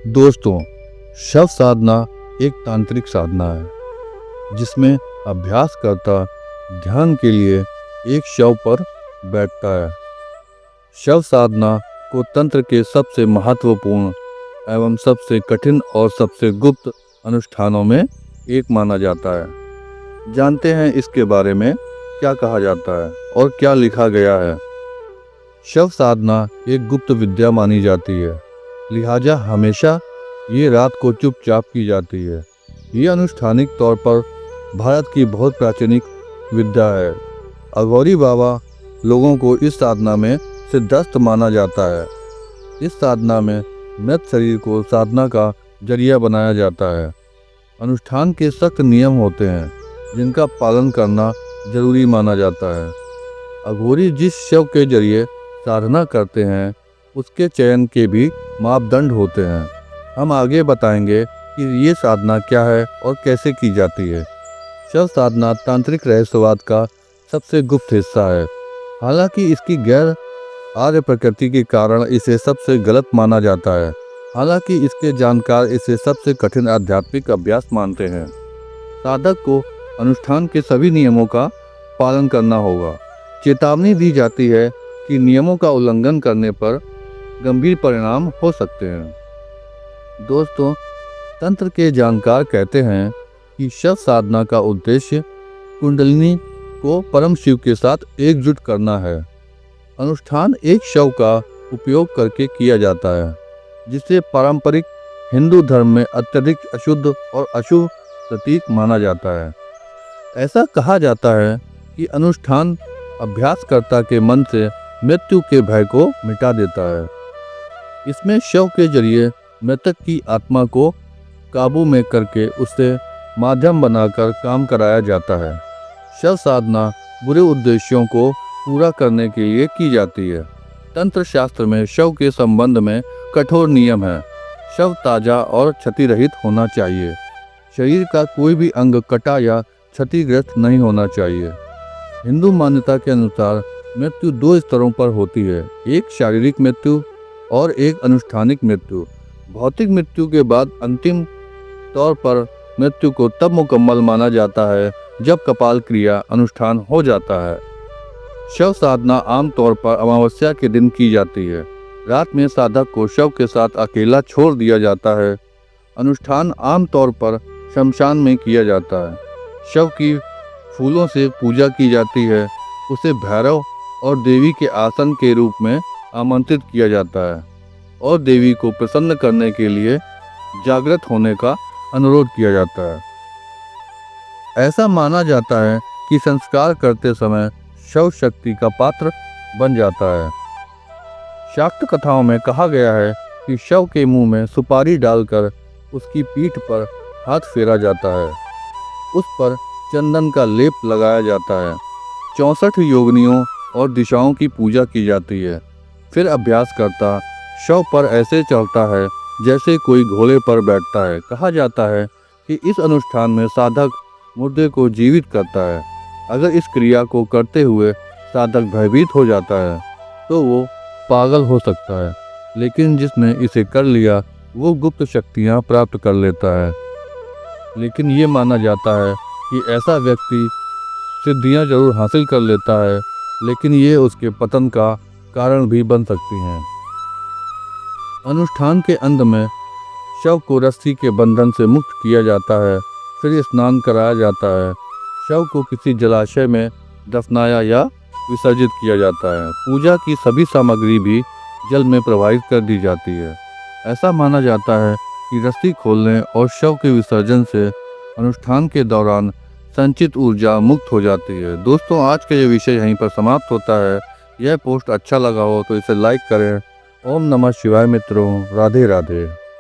दोस्तों, शव साधना एक तांत्रिक साधना है जिसमें अभ्यासकर्ता ध्यान के लिए एक शव पर बैठता है। शव साधना को तंत्र के सबसे महत्वपूर्ण एवं सबसे कठिन और सबसे गुप्त अनुष्ठानों में एक माना जाता है। जानते हैं इसके बारे में क्या कहा जाता है और क्या लिखा गया है। शव साधना एक गुप्त विद्या मानी जाती है, लिहाजा हमेशा ये रात को चुपचाप की जाती है। ये अनुष्ठानिक तौर पर भारत की बहुत प्राचीन विद्या है। अघोरी बाबा लोगों को इस साधना में सिद्धस्त माना जाता है। इस साधना में मृत शरीर को साधना का जरिया बनाया जाता है। अनुष्ठान के सख्त नियम होते हैं जिनका पालन करना जरूरी माना जाता है। अघोरी जिस शव के जरिए साधना करते हैं उसके चयन के भी मापदंड होते हैं। हम आगे बताएंगे कि ये साधना क्या है और कैसे की जाती है। शव साधना तांत्रिक रहस्यवाद का सबसे गुप्त हिस्सा है। हालांकि इसकी गैर आर्य प्रकृति के कारण इसे सबसे गलत माना जाता है। हालांकि इसके जानकार इसे सबसे कठिन आध्यात्मिक अभ्यास मानते हैं। साधक को अनुष्ठान के सभी नियमों का पालन करना होगा। चेतावनी दी जाती है कि नियमों का उल्लंघन करने पर गंभीर परिणाम हो सकते हैं। दोस्तों, तंत्र के जानकार कहते हैं कि शव साधना का उद्देश्य कुंडलिनी को परम शिव के साथ एकजुट करना है। अनुष्ठान एक शव का उपयोग करके किया जाता है जिसे पारंपरिक हिंदू धर्म में अत्यधिक अशुद्ध और अशुभ प्रतीक माना जाता है। ऐसा कहा जाता है कि अनुष्ठान अभ्यासकर्ता के मन से मृत्यु के भय को मिटा देता है। इसमें शव के जरिए मृतक की आत्मा को काबू में करके उससे माध्यम बनाकर काम कराया जाता है। शव साधना बुरे उद्देश्यों को पूरा करने के लिए की जाती है। तंत्र शास्त्र में शव के संबंध में कठोर नियम है। शव ताजा और क्षतिरहित होना चाहिए। शरीर का कोई भी अंग कटा या क्षतिग्रस्त नहीं होना चाहिए। हिंदू मान्यता के अनुसार मृत्यु दो स्तरों पर होती है, एक शारीरिक मृत्यु और एक अनुष्ठानिक मृत्यु। भौतिक मृत्यु के बाद अंतिम तौर पर मृत्यु को तब मुकम्मल माना जाता है जब कपाल क्रिया अनुष्ठान हो जाता है। शव साधना आमतौर पर अमावस्या के दिन की जाती है। रात में साधक को शव के साथ अकेला छोड़ दिया जाता है। अनुष्ठान आमतौर पर शमशान में किया जाता है। शव की फूलों से पूजा की जाती है। उसे भैरव और देवी के आसन के रूप में आमंत्रित किया जाता है और देवी को प्रसन्न करने के लिए जागृत होने का अनुरोध किया जाता है। ऐसा माना जाता है कि संस्कार करते समय शव शक्ति का पात्र बन जाता है। शाक्त कथाओं में कहा गया है कि शव के मुंह में सुपारी डालकर उसकी पीठ पर हाथ फेरा जाता है। उस पर चंदन का लेप लगाया जाता है। 64 योगिनियों और दिशाओं की पूजा की जाती है। फिर अभ्यासकर्ता शव पर ऐसे चढ़ता है जैसे कोई घोड़े पर बैठता है। कहा जाता है कि इस अनुष्ठान में साधक मुर्दे को जीवित करता है। अगर इस क्रिया को करते हुए साधक भयभीत हो जाता है तो वो पागल हो सकता है, लेकिन जिसने इसे कर लिया वो गुप्त शक्तियाँ प्राप्त कर लेता है। लेकिन ये माना जाता है कि ऐसा व्यक्ति सिद्धियाँ जरूर हासिल कर लेता है, लेकिन ये उसके पतन का कारण भी बन सकती हैं। अनुष्ठान के अंत में शव को रस्सी के बंधन से मुक्त किया जाता है। फिर स्नान कराया जाता है। शव को किसी जलाशय में दफनाया या विसर्जित किया जाता है। पूजा की सभी सामग्री भी जल में प्रवाहित कर दी जाती है। ऐसा माना जाता है कि रस्सी खोलने और शव के विसर्जन से अनुष्ठान के दौरान संचित ऊर्जा मुक्त हो जाती है। दोस्तों, आज का ये विषय यहीं पर समाप्त होता है। यह पोस्ट अच्छा लगा हो तो इसे लाइक करें। ओम नमः शिवाय मित्रों, राधे राधे।